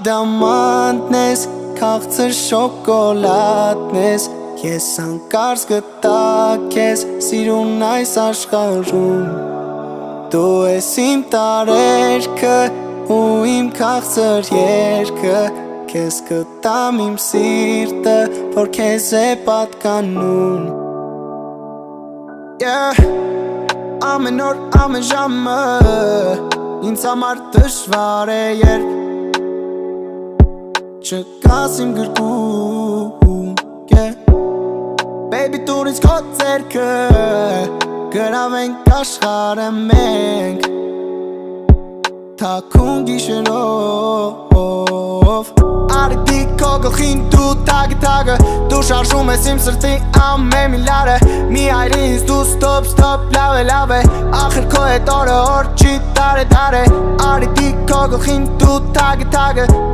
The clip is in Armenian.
Դամանտն ես, քաղցր շոկոլադն ես, ես անկարծ գտա քեզ սիրուն այս աշխարհում։ Դու ես իմ տարերքը ու իմ քաղցր երգը, քեզ կտամ իմ սիրտը, որ քեզ է պատկանում։ Ամեն օր, ամեն ժամը ինձ համար դժվար է, երբ չկաս իմ գրկում, Baby դուր ինձ քո ձեռքը, գրավենք աշխարհը մենք, թաքուն գիշերով, արի քո գլխին դու թագը, դու շարժում ես իմ սրտի ամեն միլարը, մի հայր ինձ դու ստոպ, լավ է, ախր քո հետ օրը օր չի տարե, արի քո գլխին դու թագը